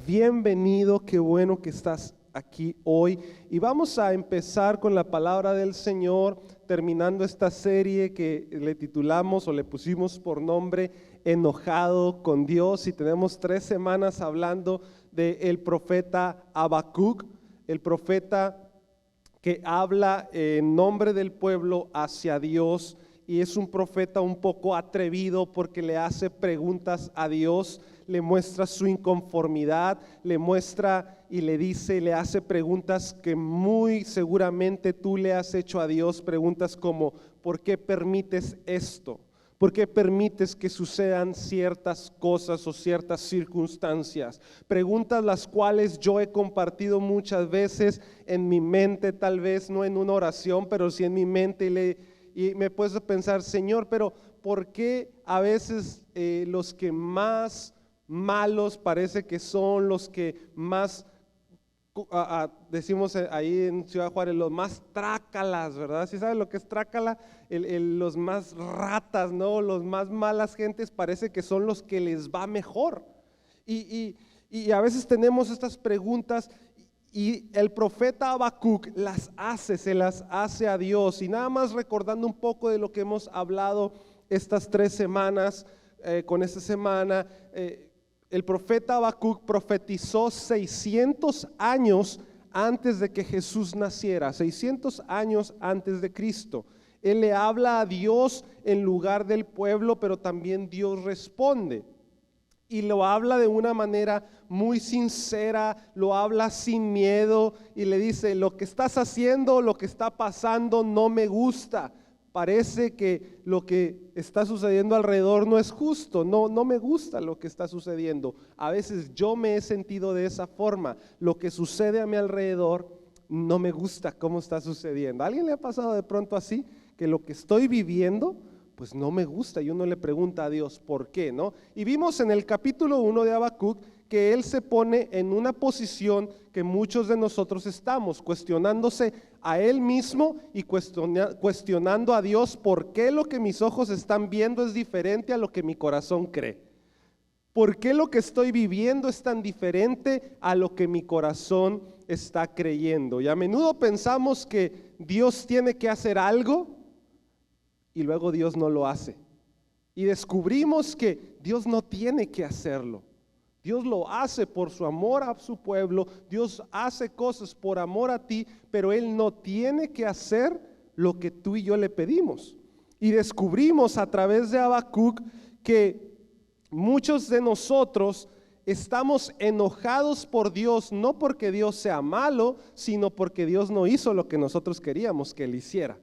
bienvenido, qué bueno que estás aquí hoy. Y vamos a empezar con la palabra del Señor, terminando esta serie que le titulamos o le pusimos por nombre Enojado con Dios. Y tenemos 3 semanas hablando del profeta Habacuc, el profeta que habla en nombre del pueblo hacia Dios. Y es un profeta un poco atrevido porque le hace preguntas a Dios, le muestra su inconformidad, le muestra y le dice, le hace preguntas que muy seguramente tú le has hecho a Dios, preguntas como, ¿por qué permites esto? ¿Por qué permites que sucedan ciertas cosas o ciertas circunstancias? Preguntas las cuales yo he compartido muchas veces en mi mente, tal vez no en una oración, pero sí en mi mente, y me he puesto a pensar, Señor, pero ¿por qué a veces los que más malos parece que son los que más, decimos ahí en Ciudad Juárez, los más trácalas, ¿verdad? ¿Sí sabes lo que es trácala? Los más ratas, ¿no? Los más malas gentes parece que son los que les va mejor. Y a veces tenemos estas preguntas. Y el profeta Habacuc se las hace a Dios. Y nada más recordando un poco de lo que hemos hablado estas 3 semanas, con esta semana, el profeta Habacuc profetizó 600 años antes de que Jesús naciera, 600 años antes de Cristo. Él le habla a Dios en lugar del pueblo, pero también Dios responde. Y lo habla de una manera muy sincera, lo habla sin miedo y le dice, lo que estás haciendo, lo que está pasando no me gusta. Parece que lo que está sucediendo alrededor no es justo, no me gusta lo que está sucediendo. A veces yo me he sentido de esa forma, lo que sucede a mi alrededor no me gusta cómo está sucediendo. ¿A alguien le ha pasado de pronto así? Que lo que estoy viviendo pues no me gusta, y uno le pregunta a Dios, ¿por qué? ¿No? Y vimos en el capítulo 1 de Habacuc que él se pone en una posición que muchos de nosotros estamos, cuestionándose a él mismo y cuestionando a Dios, ¿por qué lo que mis ojos están viendo es diferente a lo que mi corazón cree? ¿Por qué lo que estoy viviendo es tan diferente a lo que mi corazón está creyendo? Y a menudo pensamos que Dios tiene que hacer algo y luego Dios no lo hace. Y descubrimos que Dios no tiene que hacerlo. Dios lo hace por su amor a su pueblo. Dios hace cosas por amor a ti, pero Él no tiene que hacer lo que tú y yo le pedimos. Y descubrimos a través de Habacuc que muchos de nosotros estamos enojados por Dios, no porque Dios sea malo, sino porque Dios no hizo lo que nosotros queríamos que Él hiciera.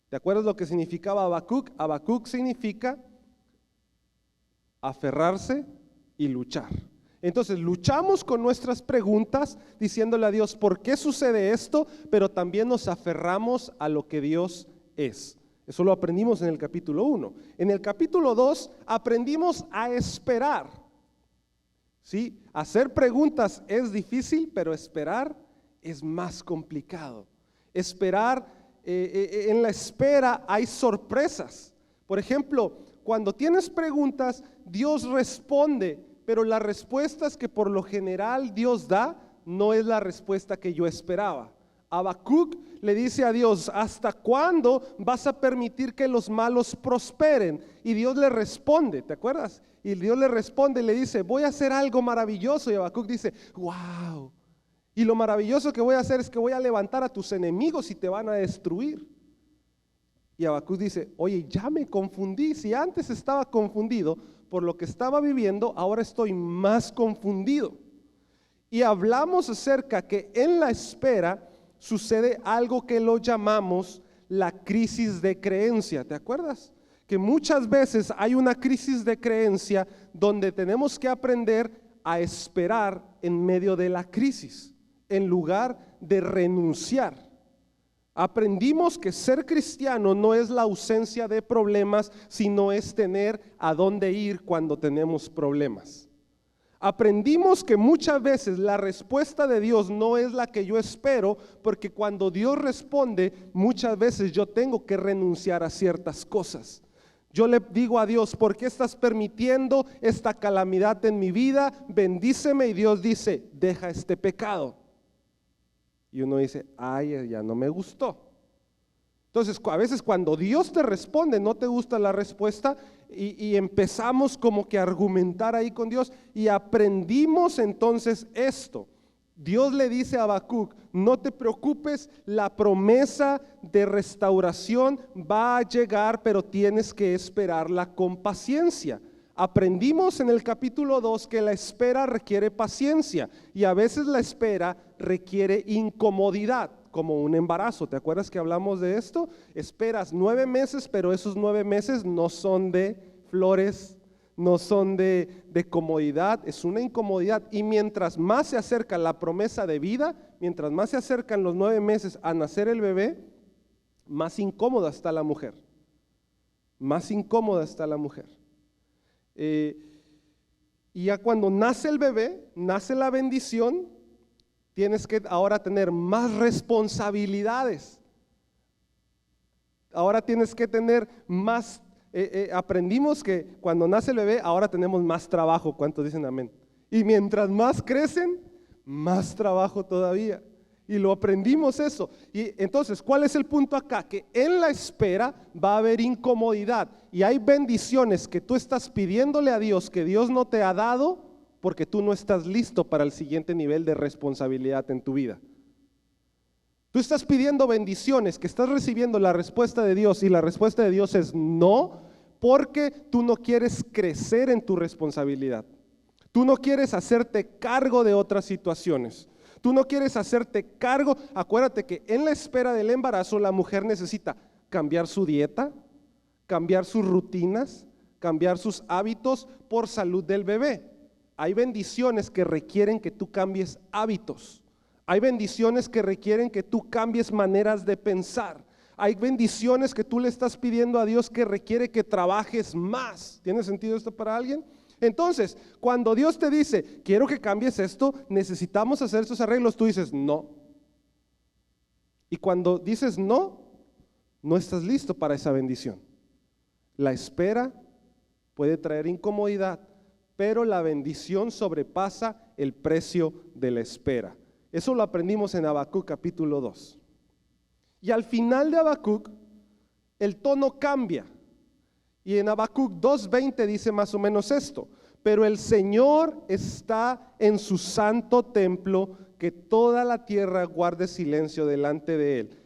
¿Te acuerdas lo que significaba Habacuc? Habacuc significa aferrarse y luchar. Entonces luchamos con nuestras preguntas diciéndole a Dios, ¿por qué sucede esto? Pero también nos aferramos a lo que Dios es. Eso lo aprendimos en el capítulo 1. En el capítulo 2 aprendimos a esperar. ¿Sí? Hacer preguntas es difícil, pero esperar es más complicado. Esperar, en la espera hay sorpresas. Por ejemplo, cuando tienes preguntas, Dios responde, pero las respuestas que por lo general Dios da no es la respuesta que yo esperaba. Habacuc le dice a Dios, ¿hasta cuándo vas a permitir que los malos prosperen? Y Dios le responde, ¿te acuerdas? Y Dios le responde y le dice, voy a hacer algo maravilloso. Y Habacuc dice, wow. Y lo maravilloso que voy a hacer es que voy a levantar a tus enemigos y te van a destruir. Y Habacuc dice, oye, ya me confundí. Si antes estaba confundido por lo que estaba viviendo, ahora estoy más confundido. Y hablamos acerca que en la espera sucede algo que lo llamamos la crisis de creencia. ¿Te acuerdas? Que muchas veces hay una crisis de creencia donde tenemos que aprender a esperar en medio de la crisis, en lugar de renunciar. Aprendimos que ser cristiano no es la ausencia de problemas, sino es tener a dónde ir cuando tenemos problemas. Aprendimos que muchas veces la respuesta de Dios no es la que yo espero, porque cuando Dios responde, muchas veces yo tengo que renunciar a ciertas cosas. Yo le digo a Dios, ¿por qué estás permitiendo esta calamidad en mi vida? Bendíceme. Y Dios dice, deja este pecado. Y uno dice, ay, ya no me gustó. Entonces, a veces cuando Dios te responde, no te gusta la respuesta y empezamos como que a argumentar ahí con Dios y aprendimos entonces esto. Dios le dice a Habacuc, no te preocupes, la promesa de restauración va a llegar, pero tienes que esperarla con paciencia. Aprendimos en el capítulo 2 que la espera requiere paciencia y a veces la espera requiere incomodidad, como un embarazo. ¿Te acuerdas que hablamos de esto? Esperas 9 meses, pero esos 9 meses no son de flores, no son de comodidad, es una incomodidad. Y mientras más se acerca la promesa de vida, mientras más se acercan los 9 meses a nacer el bebé, más incómoda está la mujer. Más incómoda está la mujer. Y ya cuando nace el bebé, nace la bendición, tienes que ahora tener más responsabilidades. Ahora tienes que tener más. Aprendimos que cuando nace el bebé, ahora tenemos más trabajo. ¿Cuántos dicen amén? Y mientras más crecen, más trabajo todavía. Y lo aprendimos eso. Y entonces, ¿cuál es el punto acá? Que en la espera va a haber incomodidad. Y hay bendiciones que tú estás pidiéndole a Dios que Dios no te ha dado porque tú no estás listo para el siguiente nivel de responsabilidad en tu vida. Tú estás pidiendo bendiciones, que estás recibiendo la respuesta de Dios y la respuesta de Dios es no, porque tú no quieres crecer en tu responsabilidad. Tú no quieres hacerte cargo de otras situaciones. Tú no quieres hacerte cargo. Acuérdate que en la espera del embarazo la mujer necesita cambiar su dieta, cambiar sus rutinas, cambiar sus hábitos por salud del bebé. Hay bendiciones que requieren que tú cambies hábitos. Hay bendiciones que requieren que tú cambies maneras de pensar. Hay bendiciones que tú le estás pidiendo a Dios que requiere que trabajes más. ¿Tiene sentido esto para alguien? Entonces, cuando Dios te dice, quiero que cambies esto, necesitamos hacer estos arreglos, tú dices no. Y cuando dices no, no estás listo para esa bendición. La espera puede traer incomodidad, pero la bendición sobrepasa el precio de la espera. Eso lo aprendimos en Habacuc capítulo 2. Y al final de Habacuc, el tono cambia. Y en Habacuc 2:20 dice más o menos esto: pero el Señor está en su santo templo, que toda la tierra guarde silencio delante de él.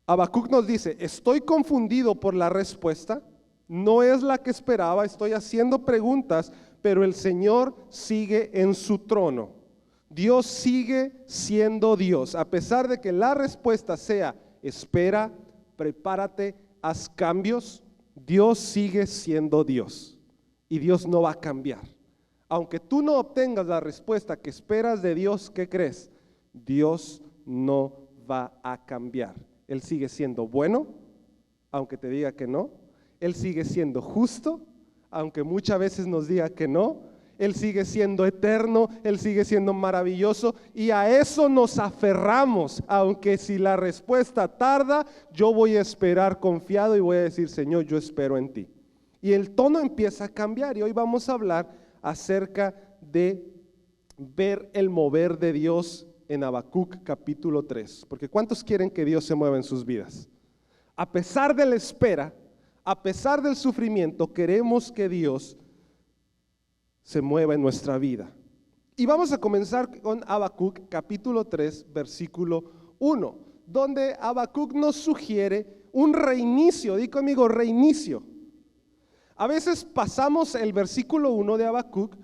Habacuc nos dice, estoy confundido por la respuesta, no es la que esperaba, estoy haciendo preguntas, pero el Señor sigue en su trono. Dios sigue siendo Dios, a pesar de que la respuesta sea espera, prepárate, haz cambios. Dios sigue siendo Dios y Dios no va a cambiar. Aunque tú no obtengas la respuesta que esperas de Dios, ¿qué crees? Dios no va a cambiar. Él sigue siendo bueno, aunque te diga que no. Él sigue siendo justo, aunque muchas veces nos diga que no. Él sigue siendo eterno, Él sigue siendo maravilloso y a eso nos aferramos, aunque si la respuesta tarda, yo voy a esperar confiado y voy a decir, Señor, yo espero en ti. Y el tono empieza a cambiar y hoy vamos a hablar acerca de ver el mover de Dios en Habacuc capítulo 3, porque ¿cuántos quieren que Dios se mueva en sus vidas? A pesar de la espera, a pesar del sufrimiento, queremos que Dios se mueva en nuestra vida. Y vamos a comenzar con Habacuc capítulo 3 versículo 1, donde Habacuc nos sugiere un reinicio. Di conmigo, reinicio. A veces pasamos el versículo 1 de Habacuc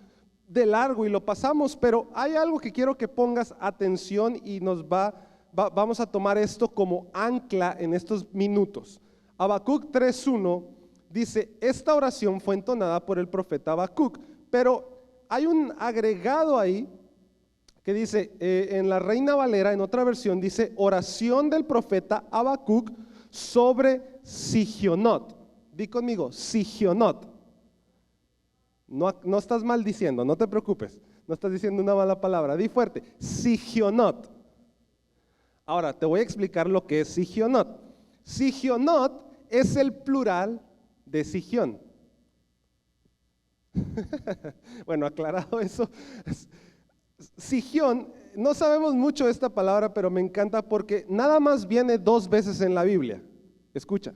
de largo y lo pasamos, pero hay algo que quiero que pongas atención y vamos a tomar esto como ancla en estos minutos. Habacuc 3:1 dice, esta oración fue entonada por el profeta Habacuc. Pero hay un agregado ahí que dice, en la Reina Valera, en otra versión, dice oración del profeta Habacuc sobre Sigionot. Di conmigo, Sigionot. No estás maldiciendo, no te preocupes, no estás diciendo una mala palabra, di fuerte, Sigionot. Ahora te voy a explicar lo que es Sigionot. Sigionot es el plural de Sigión. Bueno, aclarado eso, Sigión, no sabemos mucho de esta palabra, pero me encanta porque nada más viene 2 veces en la Biblia. Escucha,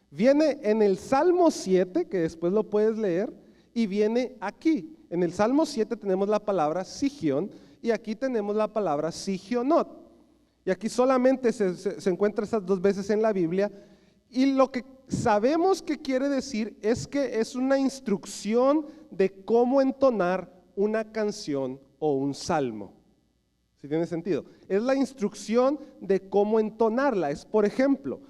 viene en el Salmo 7, que después lo puedes leer, y viene aquí. En el Salmo 7 tenemos la palabra Sigión y aquí tenemos la palabra Sigionot. Y aquí solamente se encuentra estas 2 veces en la Biblia. Y lo que sabemos que quiere decir es que es una instrucción de cómo entonar una canción o un salmo. ¿Sí tiene sentido? Es la instrucción de cómo entonarla. Es, por ejemplo,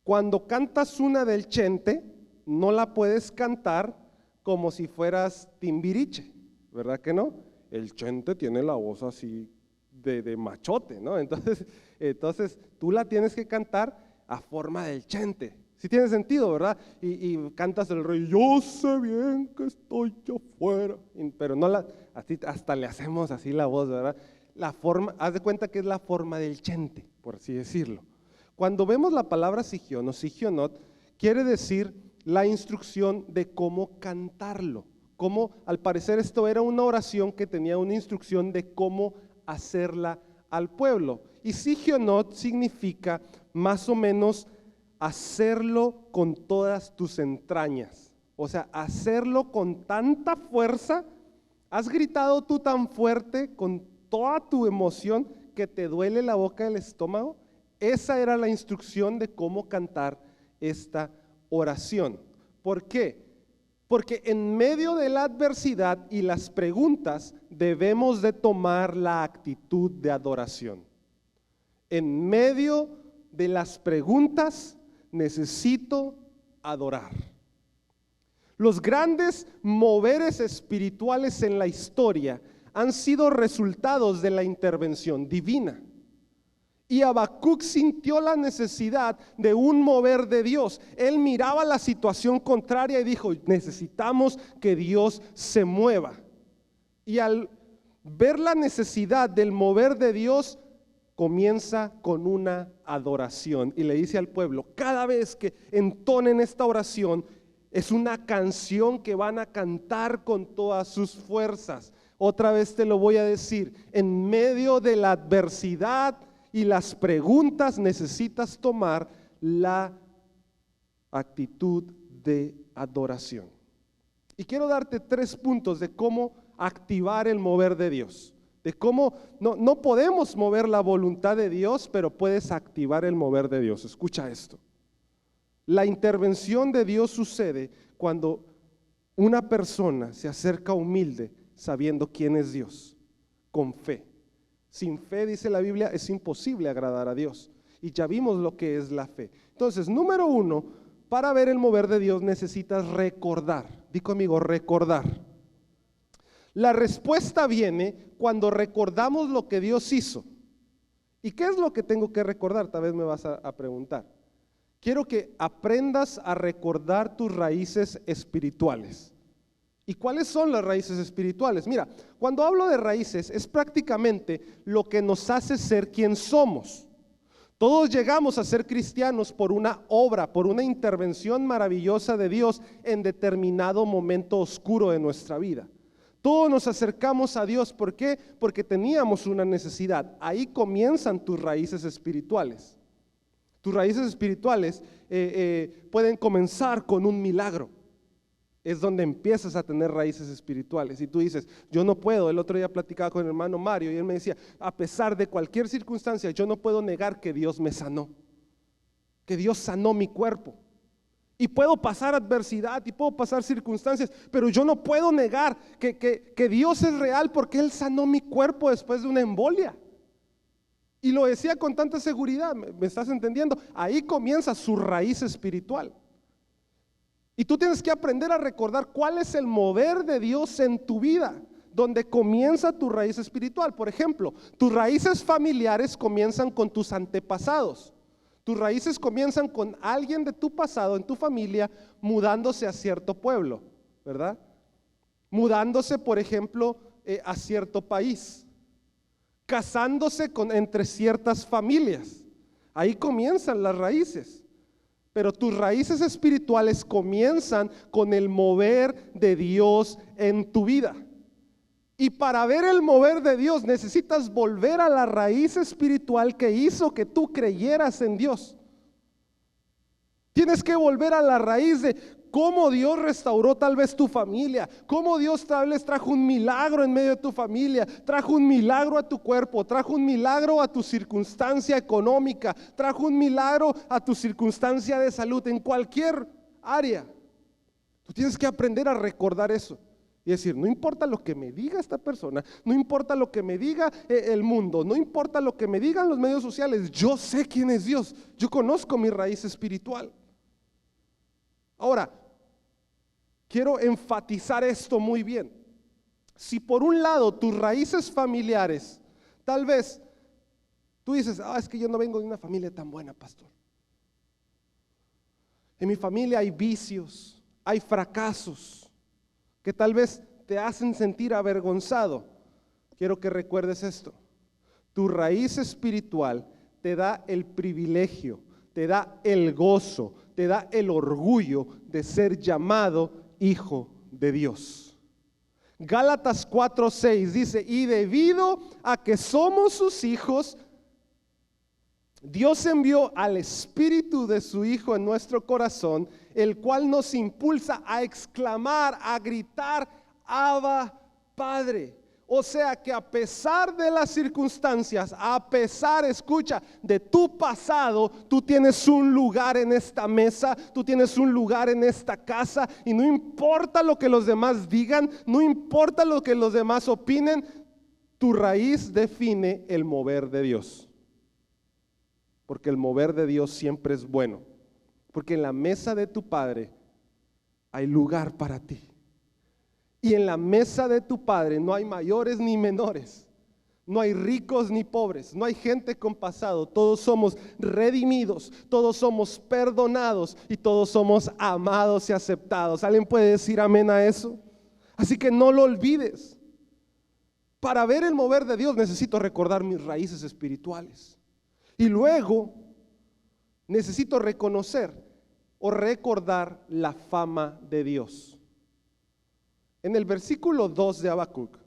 cuando cantas una del Chente, no la puedes cantar como si fueras Timbiriche, ¿verdad que no? El Chente tiene la voz así de machote, ¿no? Entonces tú la tienes que cantar a forma del Chente. Sí tiene sentido, ¿verdad? Y cantas el rey, yo sé bien que estoy yo afuera, pero no así, hasta le hacemos así la voz, ¿verdad? La forma, haz de cuenta que es la forma del Chente, por así decirlo. Cuando vemos la palabra Sigión o Sigionot, quiere decir la instrucción de cómo cantarlo. Como al parecer esto era una oración que tenía una instrucción de cómo hacerla al pueblo. Y Sigionot significa más o menos hacerlo con todas tus entrañas. O sea, hacerlo con tanta fuerza. ¿Has gritado tú tan fuerte con toda tu emoción que te duele la boca del estómago? Esa era la instrucción de cómo cantar esta oración. ¿Por qué? Porque en medio de la adversidad y las preguntas debemos de tomar la actitud de adoración. En medio de las preguntas necesito adorar. Los grandes moveres espirituales en la historia han sido resultados de la intervención divina. Y Habacuc sintió la necesidad de un mover de Dios. Él miraba la situación contraria y dijo, necesitamos que Dios se mueva. Y al ver la necesidad del mover de Dios, comienza con una adoración. Y le dice al pueblo, cada vez que entonen esta oración, es una canción que van a cantar con todas sus fuerzas. Otra vez te lo voy a decir, en medio de la adversidad y las preguntas necesitas tomar la actitud de adoración. Y quiero darte 3 puntos de cómo activar el mover de Dios. De cómo no podemos mover la voluntad de Dios, pero puedes activar el mover de Dios. Escucha esto. La intervención de Dios sucede cuando una persona se acerca humilde sabiendo quién es Dios, con fe. Sin fe, dice la Biblia, es imposible agradar a Dios. Y ya vimos lo que es la fe. Entonces, número 1, para ver el mover de Dios necesitas recordar. Di conmigo, recordar. La respuesta viene cuando recordamos lo que Dios hizo. ¿Y qué es lo que tengo que recordar? Tal vez me vas a preguntar. Quiero que aprendas a recordar tus raíces espirituales. ¿Y cuáles son las raíces espirituales? Mira, cuando hablo de raíces es prácticamente lo que nos hace ser quien somos. Todos llegamos a ser cristianos por una obra, por una intervención maravillosa de Dios en determinado momento oscuro de nuestra vida. Todos nos acercamos a Dios, ¿por qué? Porque teníamos una necesidad. Ahí comienzan tus raíces espirituales. Tus raíces espirituales pueden comenzar con un milagro. Es donde empiezas a tener raíces espirituales. Y tú dices, yo no puedo. El otro día platicaba con el hermano Mario y él me decía, a pesar de cualquier circunstancia, yo no puedo negar que Dios me sanó, que Dios sanó mi cuerpo. Y puedo pasar adversidad y puedo pasar circunstancias, pero yo no puedo negar que Dios es real porque Él sanó mi cuerpo después de una embolia. Y lo decía con tanta seguridad, ¿me estás entendiendo? Ahí comienza su raíz espiritual. Y tú tienes que aprender a recordar cuál es el mover de Dios en tu vida, donde comienza tu raíz espiritual. Por ejemplo, tus raíces familiares comienzan con tus antepasados. Tus raíces comienzan con alguien de tu pasado, en tu familia, mudándose a cierto pueblo, ¿verdad? Mudándose, por ejemplo, a cierto país, casándose entre ciertas familias. Ahí comienzan las raíces. Pero tus raíces espirituales comienzan con el mover de Dios en tu vida. Y para ver el mover de Dios necesitas volver a la raíz espiritual que hizo que tú creyeras en Dios. Tienes que volver a la raíz de cómo Dios restauró tal vez tu familia, cómo Dios tal vez trajo un milagro en medio de tu familia, trajo un milagro a tu cuerpo, trajo un milagro a tu circunstancia económica, trajo un milagro a tu circunstancia de salud, en cualquier área. Tú tienes que aprender a recordar eso y decir, no importa lo que me diga esta persona, no importa lo que me diga el mundo, no importa lo que me digan los medios sociales, yo sé quién es Dios, yo conozco mi raíz espiritual. Ahora, quiero enfatizar esto muy bien. Si por un lado tus raíces familiares, tal vez tú dices, es que yo no vengo de una familia tan buena, pastor. En mi familia hay vicios, hay fracasos que tal vez te hacen sentir avergonzado. Quiero que recuerdes esto. Tu raíz espiritual te da el privilegio, te da el gozo, te da el orgullo de ser llamado hijo de Dios. Gálatas 4:6 dice, y debido a que somos sus hijos, Dios envió al Espíritu de su Hijo en nuestro corazón, el cual nos impulsa a exclamar, a gritar, Abba, Padre. O sea que a pesar de las circunstancias, a pesar, escucha, de tu pasado, tú tienes un lugar en esta mesa, tú tienes un lugar en esta casa, y no importa lo que los demás digan, no importa lo que los demás opinen, tu raíz define el mover de Dios. Porque el mover de Dios siempre es bueno, porque en la mesa de tu Padre hay lugar para ti. Y en la mesa de tu Padre no hay mayores ni menores, no hay ricos ni pobres, no hay gente con pasado, todos somos redimidos, todos somos perdonados y todos somos amados y aceptados. ¿Alguien puede decir amén a eso? Así que no lo olvides. Para ver el mover de Dios necesito recordar mis raíces espirituales. Y luego necesito reconocer o recordar la fama de Dios. En el versículo 2 de Habacuc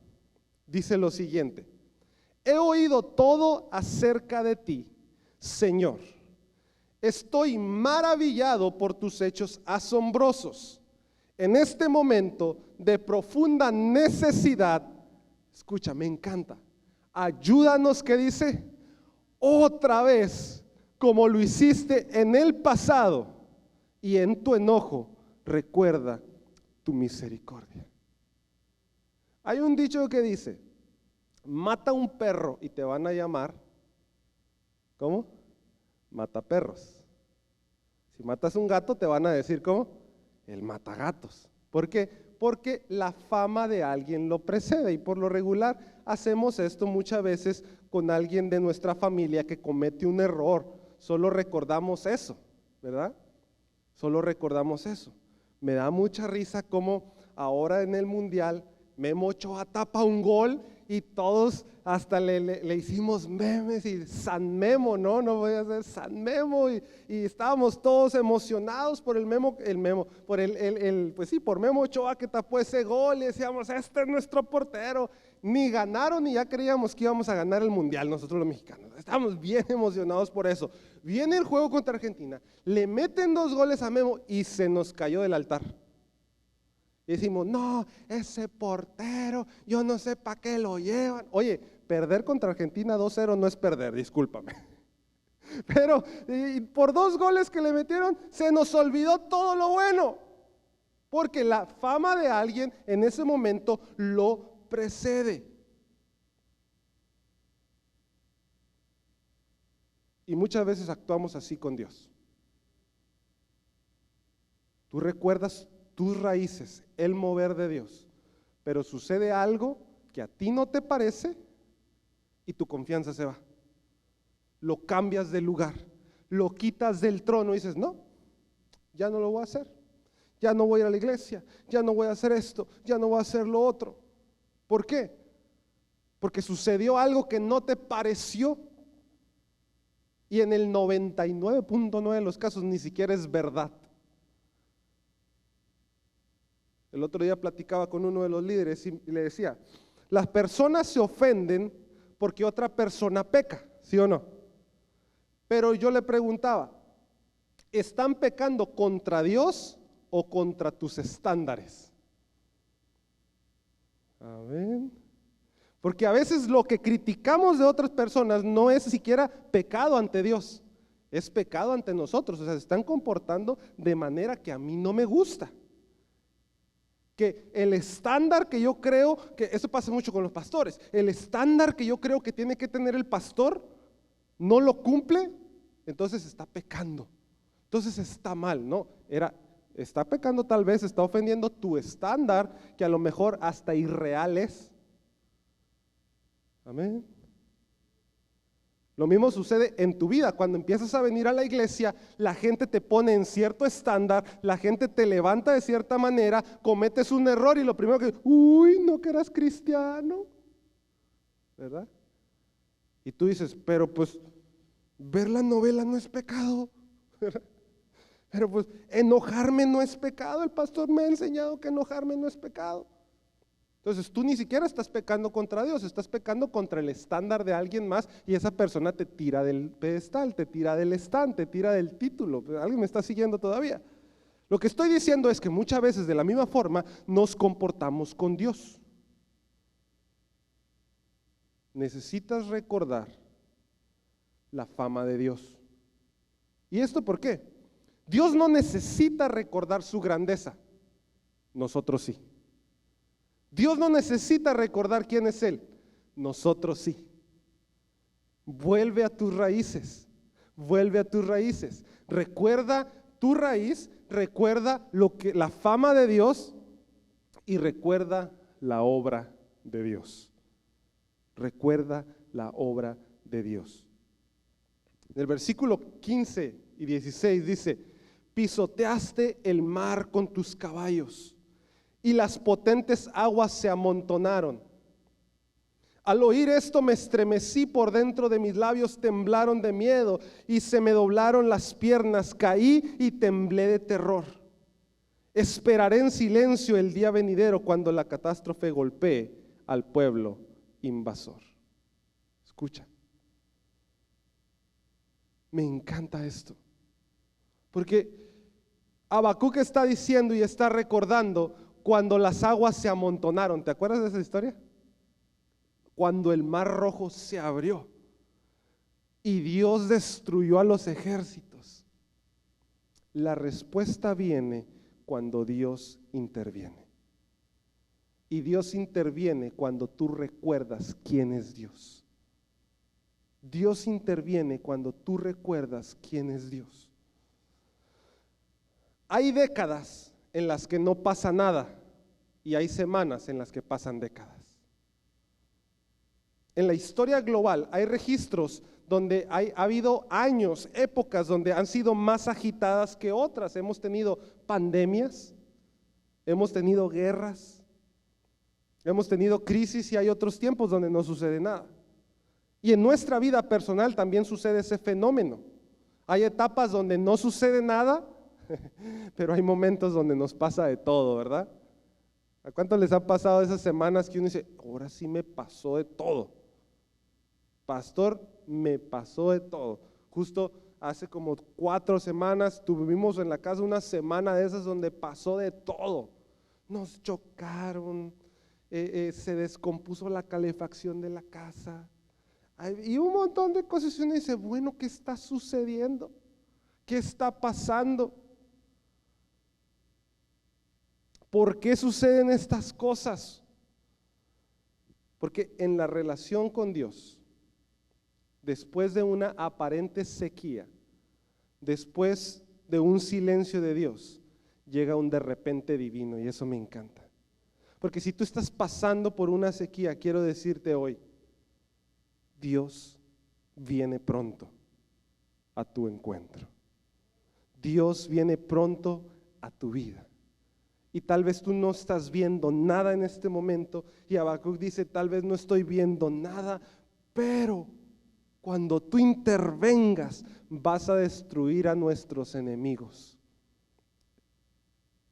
dice lo siguiente: he oído todo acerca de ti, Señor. Estoy maravillado por tus hechos asombrosos. En este momento de profunda necesidad, escucha, me encanta. Ayúdanos, ¿qué dice? Otra vez, como lo hiciste en el pasado, y en tu enojo recuerda tu misericordia. Hay un dicho que dice, mata un perro y te van a llamar, ¿cómo? Mata perros. Si matas un gato te van a decir, ¿cómo? El matagatos. ¿Por qué? Porque la fama de alguien lo precede, y por lo regular hacemos esto muchas veces con alguien de nuestra familia que comete un error. Solo recordamos eso, ¿verdad? Solo recordamos eso. Me da mucha risa como ahora en el Mundial Memo Ochoa tapa un gol y todos hasta le hicimos memes y San Memo, no voy a hacer San Memo, y estábamos todos emocionados por por Memo Ochoa que tapó ese gol, y decíamos, este es nuestro portero. Ni ganaron y ya creíamos que íbamos a ganar el Mundial nosotros los mexicanos. Estábamos bien emocionados por eso. Viene el juego contra Argentina, le meten 2 goles a Memo y se nos cayó del altar. Y decimos, no, ese portero, yo no sé para qué lo llevan. Oye, perder contra Argentina 2-0 no es perder, discúlpame. Pero por 2 goles que le metieron, se nos olvidó todo lo bueno. Porque la fama de alguien en ese momento lo precede. Y muchas veces actuamos así con Dios. Tú recuerdas tus raíces, el mover de Dios, pero sucede algo que a ti no te parece y tu confianza se va. Lo cambias de lugar, lo quitas del trono y dices, no, ya no lo voy a hacer, ya no voy a ir a la iglesia, ya no voy a hacer esto, ya no voy a hacer lo otro. ¿Por qué? Porque sucedió algo que no te pareció. Y en el 99.9 de los casos ni siquiera es verdad. El otro día platicaba con uno de los líderes y le decía, las personas se ofenden porque otra persona peca, ¿sí o no? Pero yo le preguntaba, ¿están pecando contra Dios o contra tus estándares? A ver, porque a veces lo que criticamos de otras personas no es siquiera pecado ante Dios, es pecado ante nosotros. O sea, se están comportando de manera que a mí no me gusta. Que el estándar que yo creo, que eso pasa mucho con los pastores, el estándar que yo creo que tiene que tener el pastor no lo cumple, entonces está pecando, entonces está mal, ¿no? Está pecando, tal vez está ofendiendo tu estándar, que a lo mejor hasta irreal es. Amén. Lo mismo sucede en tu vida. Cuando empiezas a venir a la iglesia, la gente te pone en cierto estándar, la gente te levanta de cierta manera, cometes un error y lo primero que, uy, no que eras cristiano, ¿verdad? Y tú dices, pero pues ver la novela no es pecado, ¿verdad? Pero pues enojarme no es pecado, el pastor me ha enseñado que enojarme no es pecado. Entonces tú ni siquiera estás pecando contra Dios, estás pecando contra el estándar de alguien más y esa persona te tira del pedestal, te tira del stand, te tira del título. ¿Alguien me está siguiendo todavía? Lo que estoy diciendo es que muchas veces de la misma forma nos comportamos con Dios. Necesitas recordar la fama de Dios. ¿Y esto por qué? Dios no necesita recordar su grandeza, nosotros sí. Dios no necesita recordar quién es Él, nosotros sí. Vuelve a tus raíces, vuelve a tus raíces. Recuerda tu raíz, recuerda la fama de Dios y recuerda la obra de Dios. Recuerda la obra de Dios. En el versículo 15 y 16 dice, pisoteaste el mar con tus caballos y las potentes aguas se amontonaron. Al oír esto me estremecí por dentro de mis labios, temblaron de miedo y se me doblaron las piernas, caí y temblé de terror. Esperaré en silencio el día venidero cuando la catástrofe golpee al pueblo invasor. Escucha, me encanta esto, porque Habacuc está diciendo y está recordando cuando las aguas se amontonaron. ¿Te acuerdas de esa historia? Cuando el mar rojo se abrió y Dios destruyó a los ejércitos. La respuesta viene cuando Dios interviene. Y Dios interviene cuando tú recuerdas quién es Dios. Dios interviene cuando tú recuerdas quién es Dios. Hay décadas en las que no pasa nada y hay semanas en las que pasan décadas. En la historia global hay registros donde ha habido años, épocas donde han sido más agitadas que otras. Hemos tenido pandemias, hemos tenido guerras, hemos tenido crisis y hay otros tiempos donde no sucede nada. Y en nuestra vida personal también sucede ese fenómeno. Hay etapas donde no sucede nada, pero hay momentos donde nos pasa de todo, ¿verdad? ¿A cuántos les ha pasado esas semanas que uno dice, ahora sí me pasó de todo? Pastor, me pasó de todo. Justo hace como 4 semanas tuvimos en la casa una semana de esas donde pasó de todo. Nos chocaron, se descompuso la calefacción de la casa y un montón de cosas. Y uno dice, bueno, ¿qué está sucediendo? ¿Qué está pasando? ¿Por qué suceden estas cosas? Porque en la relación con Dios, después de una aparente sequía, después de un silencio de Dios, llega un de repente divino, y eso me encanta. Porque si tú estás pasando por una sequía, quiero decirte hoy, Dios viene pronto a tu encuentro. Dios viene pronto a tu vida. Y tal vez tú no estás viendo nada en este momento, y Habacuc dice, tal vez no estoy viendo nada, pero cuando tú intervengas, vas a destruir a nuestros enemigos.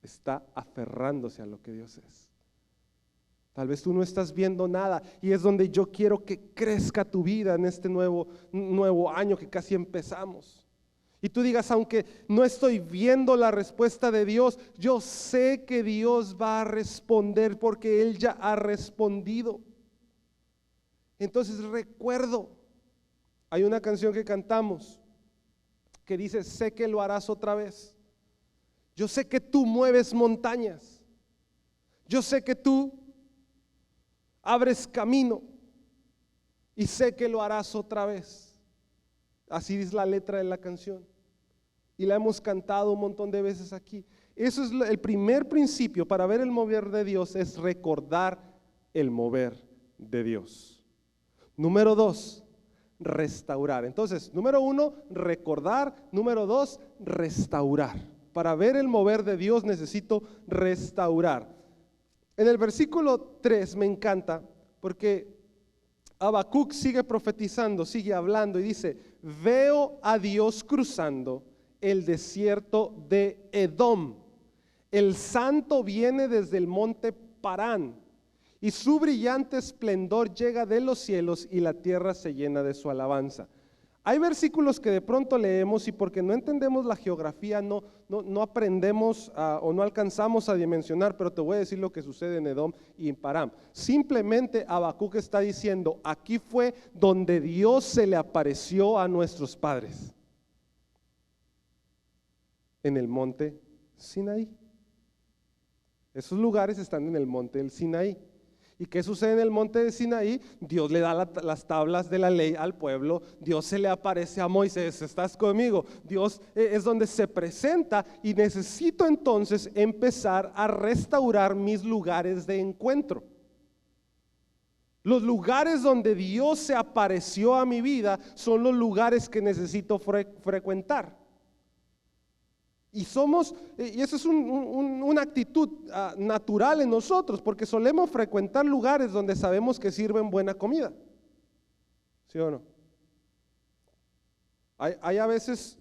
Está aferrándose a lo que Dios es. Tal vez tú no estás viendo nada y es donde yo quiero que crezca tu vida en este nuevo año que casi empezamos. Y tú digas, aunque no estoy viendo la respuesta de Dios, yo sé que Dios va a responder porque Él ya ha respondido. Entonces recuerdo, hay una canción que cantamos que dice, sé que lo harás otra vez. Yo sé que tú mueves montañas. Yo sé que tú abres camino y sé que lo harás otra vez. Así es la letra de la canción y la hemos cantado un montón de veces aquí. Eso es el primer principio para ver el mover de Dios, es recordar el mover de Dios. Número 2, restaurar. Entonces, número 1, recordar. Número 2, restaurar. Para ver el mover de Dios necesito restaurar. En el versículo 3 me encanta porque Habacuc sigue profetizando, sigue hablando y dice, veo a Dios cruzando el desierto de Edom. El santo viene desde el monte Parán y su brillante esplendor llega de los cielos y la tierra se llena de su alabanza. Hay versículos que de pronto leemos y porque no entendemos la geografía no aprendemos o no alcanzamos a dimensionar, pero te voy a decir lo que sucede en Edom y en Parán. Simplemente Habacuc está diciendo, aquí fue donde Dios se le apareció a nuestros padres, en el monte Sinaí. Esos lugares están en el monte del Sinaí. ¿Y qué sucede en el monte de Sinaí? Dios le da las tablas de la ley al pueblo, Dios se le aparece a Moisés, ¿estás conmigo? Dios es donde se presenta y necesito entonces empezar a restaurar mis lugares de encuentro. Los lugares donde Dios se apareció a mi vida son los lugares que necesito frecuentar. Y eso es una actitud natural en nosotros, porque solemos frecuentar lugares donde sabemos que sirven buena comida. ¿Sí o no? Hay a veces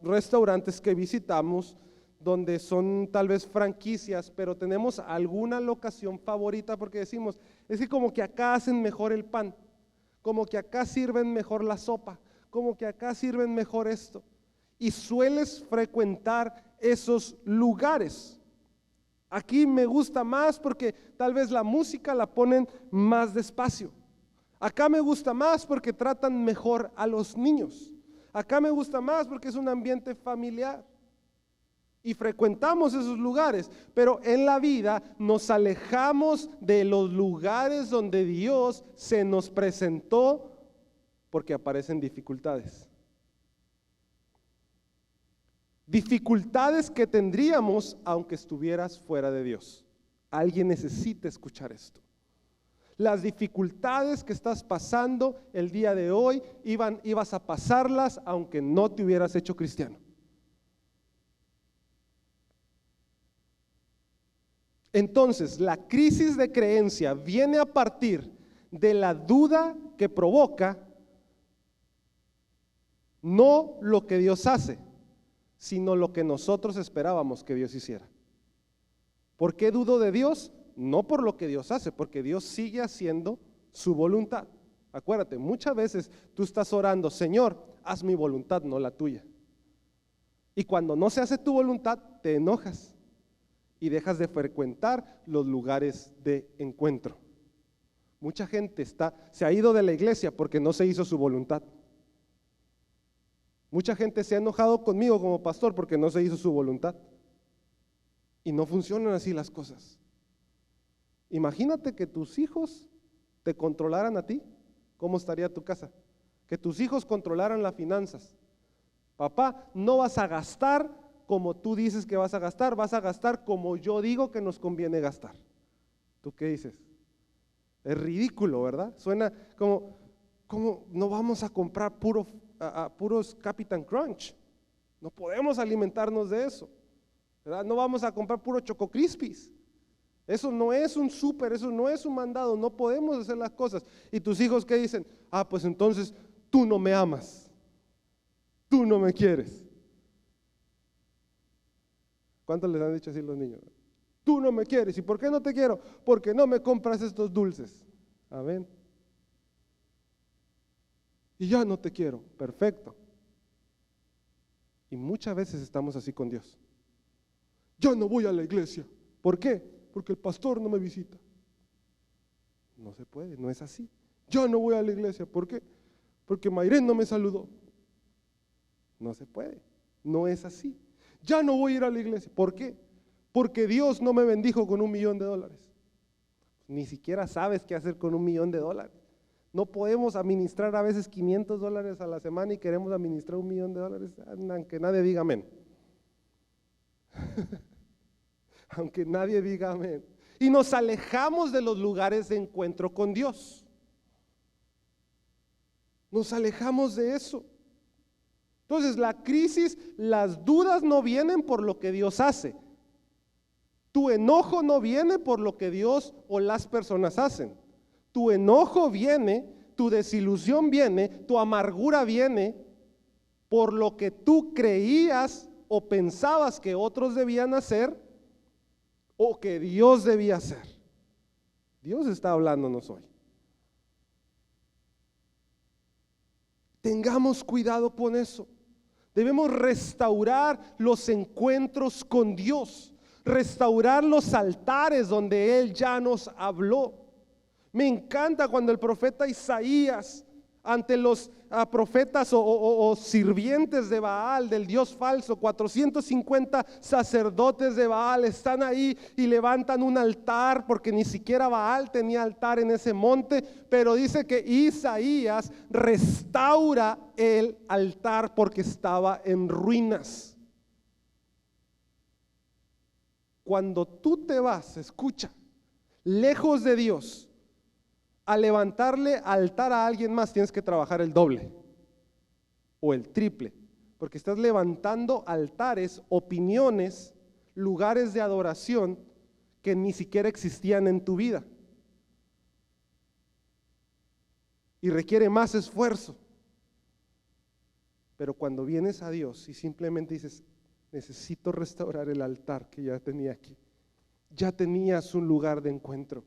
restaurantes que visitamos donde son tal vez franquicias, pero tenemos alguna locación favorita porque decimos, es que como que acá hacen mejor el pan, como que acá sirven mejor la sopa, como que acá sirven mejor esto. Y sueles frecuentar esos lugares. Aquí me gusta más porque tal vez la música la ponen más despacio. Acá me gusta más porque tratan mejor a los niños. Acá me gusta más porque es un ambiente familiar. Y frecuentamos esos lugares, pero en la vida nos alejamos de los lugares donde Dios se nos presentó porque aparecen dificultades. Dificultades que tendríamos aunque estuvieras fuera de Dios. Alguien necesita escuchar esto. Las dificultades que estás pasando el día de hoy ibas a pasarlas aunque no te hubieras hecho cristiano. Entonces, la crisis de creencia viene a partir de la duda que provoca no lo que Dios hace, sino lo que nosotros esperábamos que Dios hiciera. ¿Por qué dudo de Dios? No por lo que Dios hace, porque Dios sigue haciendo su voluntad. Acuérdate, muchas veces tú estás orando, Señor, haz mi voluntad, no la tuya. Y cuando no se hace tu voluntad, te enojas y dejas de frecuentar los lugares de encuentro. Mucha gente se ha ido de la iglesia porque no se hizo su voluntad. Mucha gente se ha enojado conmigo como pastor porque no se hizo su voluntad. Y no funcionan así las cosas. Imagínate que tus hijos te controlaran a ti. ¿Cómo estaría tu casa? Que tus hijos controlaran las finanzas. Papá, no vas a gastar como tú dices que vas a gastar como yo digo que nos conviene gastar. ¿Tú qué dices? Es ridículo, ¿verdad? Suena como no vamos a comprar puros Captain Crunch. No podemos alimentarnos de eso, ¿verdad? No vamos a comprar puro Choco Crispies. Eso no es un súper, eso no es un mandado, no podemos hacer las cosas. Y tus hijos, ¿qué dicen? Pues entonces tú no me amas, tú no me quieres. ¿Cuántos les han dicho así los niños? Tú no me quieres. ¿Y por qué no te quiero? Porque no me compras estos dulces. Amén. Y ya no te quiero. Perfecto. Y muchas veces estamos así con Dios. Ya no voy a la iglesia. ¿Por qué? Porque el pastor no me visita. No se puede, no es así. Ya no voy a la iglesia. ¿Por qué? Porque Mayrén no me saludó. No se puede, no es así. Ya no voy a ir a la iglesia. ¿Por qué? Porque Dios no me bendijo con $1,000,000. Ni siquiera sabes qué hacer con $1,000,000. No podemos administrar a veces $500 a la semana y queremos administrar $1,000,000. Aunque nadie diga amén. Aunque nadie diga amén. Y nos alejamos de los lugares de encuentro con Dios. Nos alejamos de eso. Entonces la crisis, las dudas no vienen por lo que Dios hace. Tu enojo no viene por lo que Dios o las personas hacen. Tu enojo viene, tu desilusión viene, tu amargura viene por lo que tú creías o pensabas que otros debían hacer o que Dios debía hacer. Dios está hablándonos hoy. Tengamos cuidado con eso. Debemos restaurar los encuentros con Dios, restaurar los altares donde Él ya nos habló. Me encanta cuando el profeta Isaías, ante los profetas o sirvientes de Baal, del Dios falso, 450 sacerdotes de Baal están ahí y levantan un altar, porque ni siquiera Baal tenía altar en ese monte, pero dice que Isaías restaura el altar porque estaba en ruinas. Cuando tú te vas, escucha, lejos de Dios, a levantarle altar a alguien más, tienes que trabajar el doble o el triple, porque estás levantando altares, opiniones, lugares de adoración que ni siquiera existían en tu vida, y requiere más esfuerzo. Pero cuando vienes a Dios y simplemente dices, necesito restaurar el altar que ya tenía aquí, ya tenías un lugar de encuentro,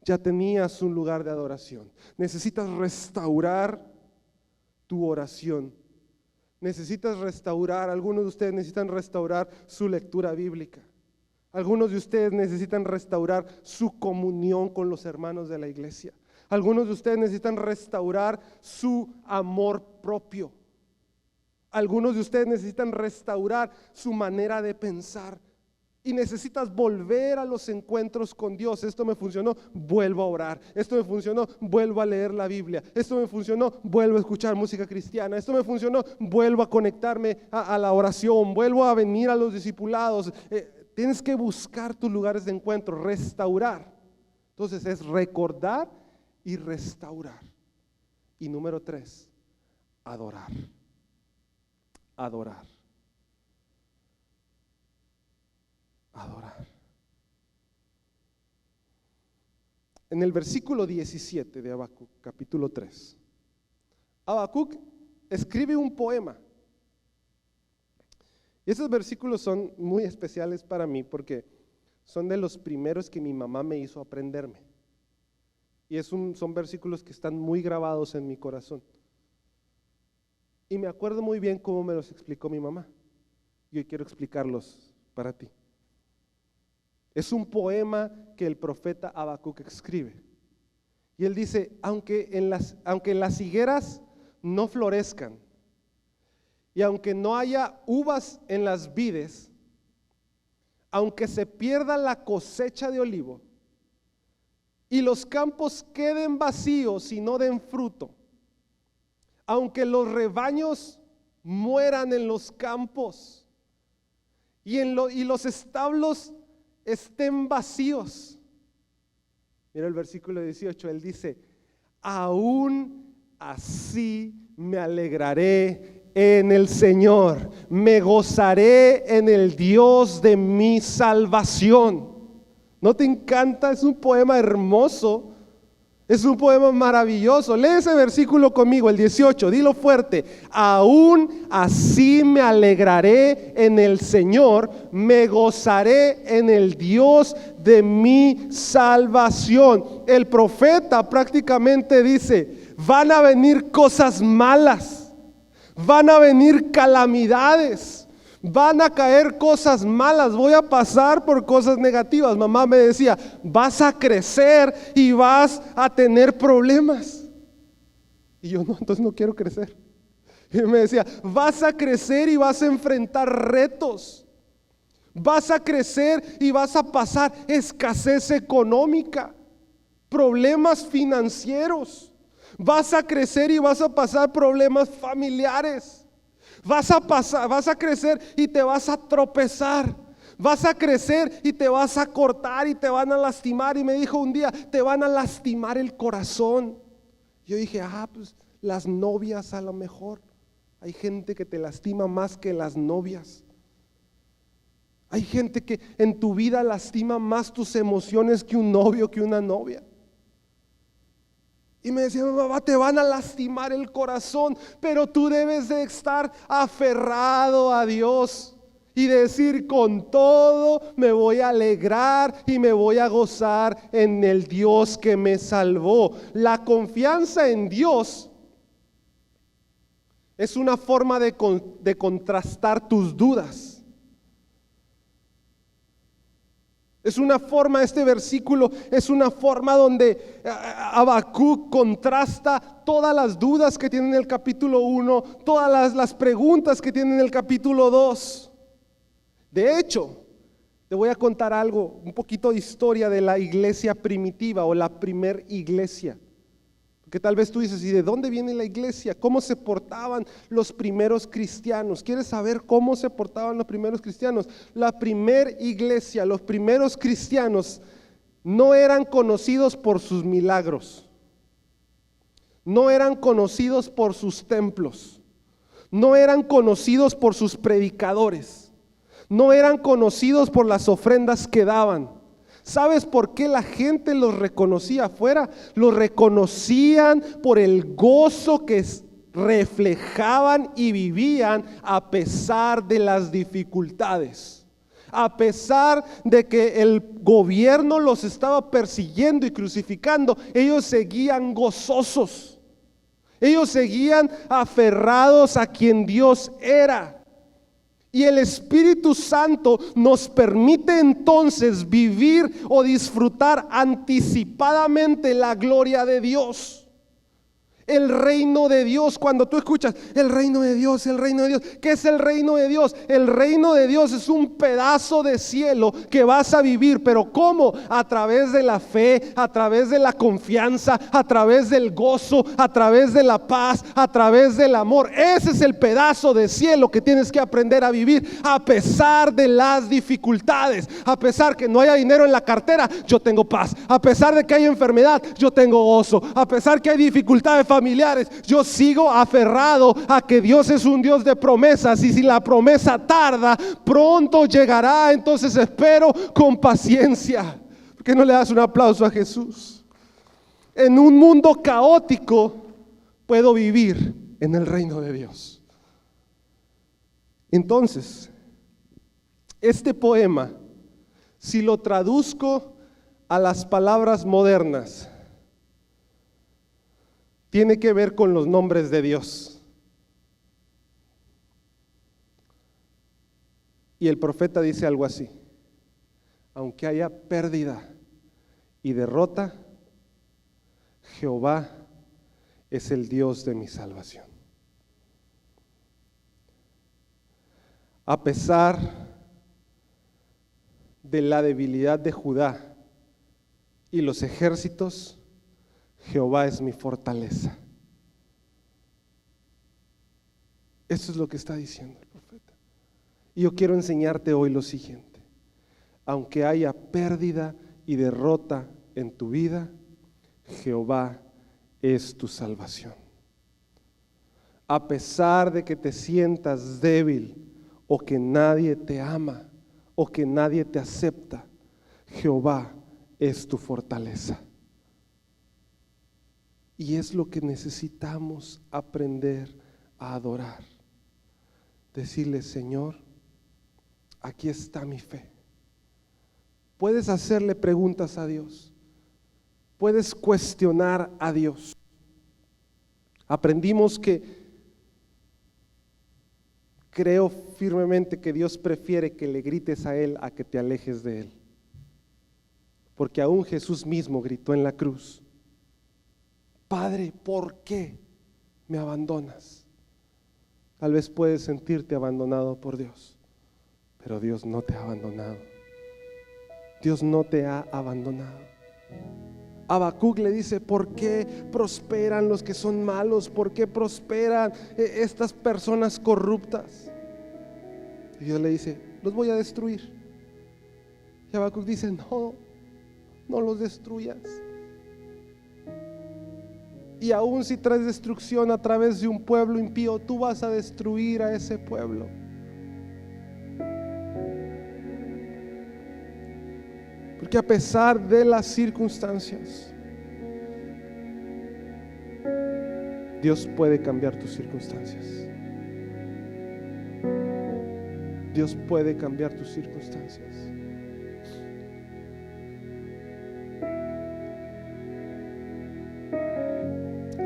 ya tenías un lugar de adoración, necesitas restaurar tu oración, necesitas restaurar, algunos de ustedes necesitan restaurar su lectura bíblica, algunos de ustedes necesitan restaurar su comunión con los hermanos de la iglesia, algunos de ustedes necesitan restaurar su amor propio, algunos de ustedes necesitan restaurar su manera de pensar. Y necesitas volver a los encuentros con Dios. Esto me funcionó, vuelvo a orar. Esto me funcionó, vuelvo a leer la Biblia. Esto me funcionó, vuelvo a escuchar música cristiana. Esto me funcionó, vuelvo a conectarme a la oración. Vuelvo a venir a los discipulados. Tienes que buscar tus lugares de encuentro, restaurar. Entonces es recordar y restaurar. Y número 3, adorar. Adorar. Adorar. En el versículo 17 de Habacuc, capítulo 3, Habacuc escribe un poema. Y esos versículos son muy especiales para mí porque son de los primeros que mi mamá me hizo aprenderme. Y son versículos que están muy grabados en mi corazón. Y me acuerdo muy bien cómo me los explicó mi mamá. Y hoy quiero explicarlos para ti. Es un poema que el profeta Habacuc escribe. Y él dice, aunque en las higueras no florezcan, y aunque no haya uvas en las vides, aunque se pierda la cosecha de olivo, y los campos queden vacíos y no den fruto, aunque los rebaños mueran en los campos, y los establos estén vacíos. Mira el versículo 18, él dice, aún así me alegraré en el Señor, me gozaré en el Dios de mi salvación. ¿No te encanta? Es un poema hermoso. Es un poema maravilloso. Lee ese versículo conmigo, el 18, dilo fuerte. Aún así me alegraré en el Señor, me gozaré en el Dios de mi salvación. El profeta prácticamente dice, van a venir cosas malas, van a venir calamidades, van a caer cosas malas, voy a pasar por cosas negativas. Mamá me decía, vas a crecer y vas a tener problemas. Y yo no, entonces no quiero crecer. Y me decía, vas a crecer y vas a enfrentar retos. Vas a crecer y vas a pasar escasez económica, problemas financieros. Vas a crecer y vas a pasar problemas familiares. Vas a crecer y te vas a tropezar. Vas a crecer y te vas a cortar y te van a lastimar. Y me dijo un día, te van a lastimar el corazón. Yo dije, pues las novias a lo mejor. Hay gente que te lastima más que las novias. Hay gente que en tu vida lastima más tus emociones que un novio, que una novia. Y me decía, mamá, te van a lastimar el corazón, pero tú debes de estar aferrado a Dios y decir, con todo me voy a alegrar y me voy a gozar en el Dios que me salvó. La confianza en Dios es una forma de contrastar tus dudas. Es una forma, este versículo es una forma donde Habacuc contrasta todas las dudas que tiene en el capítulo 1, todas las preguntas que tiene en el capítulo 2. De hecho, te voy a contar algo, un poquito de historia de la iglesia primitiva o la primer iglesia. Que tal vez tú dices, ¿y de dónde viene la iglesia? ¿Cómo se portaban los primeros cristianos? ¿Quieres saber cómo se portaban los primeros cristianos? La primer iglesia, los primeros cristianos no eran conocidos por sus milagros, no eran conocidos por sus templos, no eran conocidos por sus predicadores, no eran conocidos por las ofrendas que daban. ¿Sabes por qué la gente los reconocía afuera? Los reconocían por el gozo que reflejaban y vivían a pesar de las dificultades. A pesar de que el gobierno los estaba persiguiendo y crucificando, ellos seguían gozosos. Ellos seguían aferrados a quien Dios era. Y el Espíritu Santo nos permite entonces vivir o disfrutar anticipadamente la gloria de Dios. El reino de Dios, cuando tú escuchas el reino de Dios, el reino de Dios, ¿qué es el reino de Dios? El reino de Dios es un pedazo de cielo que vas a vivir, pero ¿cómo? A través de la fe, a través de la confianza, a través del gozo, a través de la paz, a través del amor. Ese es el pedazo de cielo que tienes que aprender a vivir a pesar de las dificultades, a pesar que no haya dinero en la cartera, yo tengo paz, a pesar de que hay enfermedad, yo tengo gozo, a pesar que hay dificultades familiares, yo sigo aferrado a que Dios es un Dios de promesas, y si la promesa tarda, pronto llegará. Entonces espero con paciencia. ¿Por qué no le das un aplauso a Jesús? En un mundo caótico puedo vivir en el reino de Dios. Entonces, este poema, si lo traduzco a las palabras modernas, tiene que ver con los nombres de Dios. Y el profeta dice algo así: aunque haya pérdida y derrota, Jehová es el Dios de mi salvación. A pesar de la debilidad de Judá y los ejércitos, Jehová es mi fortaleza. Eso es lo que está diciendo el profeta. Y yo quiero enseñarte hoy lo siguiente: aunque haya pérdida y derrota en tu vida, Jehová es tu salvación. A pesar de que te sientas débil, o que nadie te ama, o que nadie te acepta, Jehová es tu fortaleza. Y es lo que necesitamos aprender a adorar. Decirle, Señor, aquí está mi fe. Puedes hacerle preguntas a Dios. Puedes cuestionar a Dios. Aprendimos que creo firmemente que Dios prefiere que le grites a Él a que te alejes de Él. Porque aún Jesús mismo gritó en la cruz, Padre, ¿por qué me abandonas? Tal vez puedes sentirte abandonado por Dios, pero Dios no te ha abandonado. Dios no te ha abandonado. Habacuc le dice, ¿por qué prosperan los que son malos? ¿Por qué prosperan estas personas corruptas? Y Dios le dice, los voy a destruir. Y Habacuc dice, no los destruyas. Y aún si traes destrucción a través de un pueblo impío, tú vas a destruir a ese pueblo. Porque a pesar de las circunstancias, Dios puede cambiar tus circunstancias. Dios puede cambiar tus circunstancias.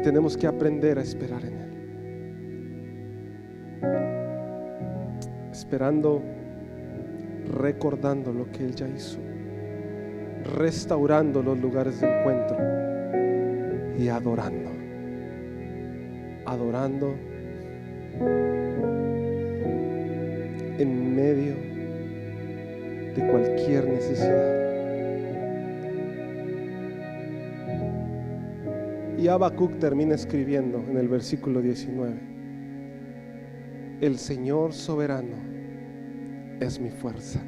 Tenemos que aprender a esperar en Él. Esperando, recordando lo que Él ya hizo, restaurando los lugares de encuentro y adorando en medio de cualquier necesidad. Y Habacuc termina escribiendo en el versículo 19: el Señor soberano es mi fuerza.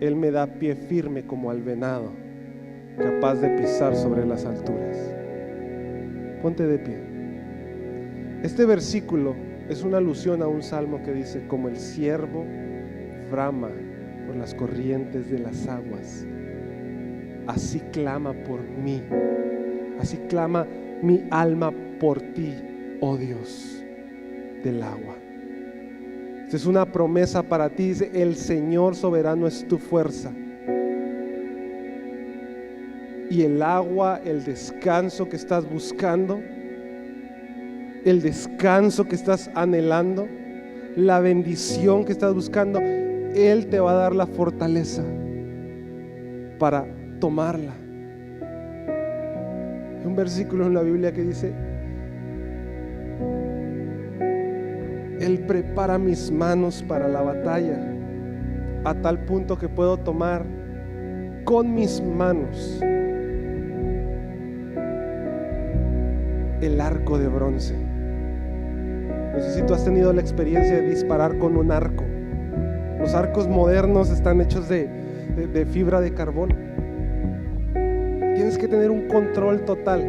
Él me da pie firme como al venado, capaz de pisar sobre las alturas. Ponte de pie. Este versículo es una alusión a un salmo que dice: como el ciervo brama por las corrientes de las aguas, así clama por mí, así clama mi alma por ti, oh Dios del agua. Esta es una promesa para ti. Dice: el Señor soberano es tu fuerza. Y el agua, el descanso que estás buscando, el descanso que estás anhelando, la bendición que estás buscando, Él te va a dar la fortaleza para tomarla. Hay un versículo en la Biblia que dice: Él prepara mis manos para la batalla, a tal punto que puedo tomar con mis manos el arco de bronce. No sé si tú has tenido la experiencia de disparar con un arco. Los arcos modernos están hechos de fibra de carbono. Tienes que tener un control total,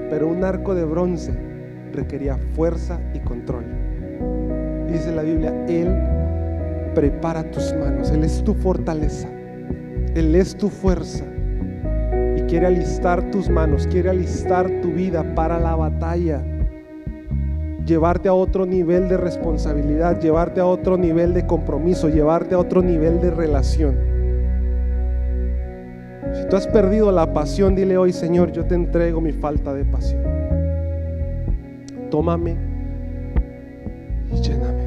pero un arco de bronce requería fuerza y control. Dice la Biblia: Él prepara tus manos. Él es tu fortaleza, Él es tu fuerza, y quiere alistar tus manos, quiere alistar tu vida para la batalla, llevarte a otro nivel de responsabilidad, llevarte a otro nivel de compromiso, llevarte a otro nivel de relación. Si tú has perdido la pasión, dile hoy: Señor, yo te entrego mi falta de pasión. Tómame y lléname.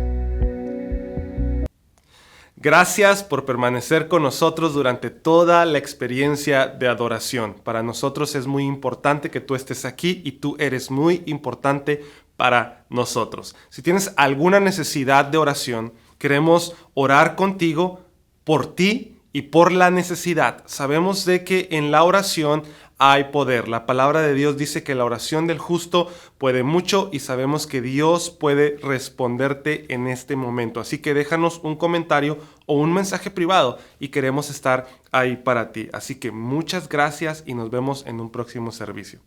Gracias por permanecer con nosotros durante toda la experiencia de adoración. Para nosotros es muy importante que tú estés aquí, y tú eres muy importante para nosotros. Si tienes alguna necesidad de oración, queremos orar contigo, por ti y por la necesidad. Sabemos de que en la oración hay poder. La palabra de Dios dice que la oración del justo puede mucho, y sabemos que Dios puede responderte en este momento. Así que déjanos un comentario o un mensaje privado y queremos estar ahí para ti. Así que muchas gracias y nos vemos en un próximo servicio.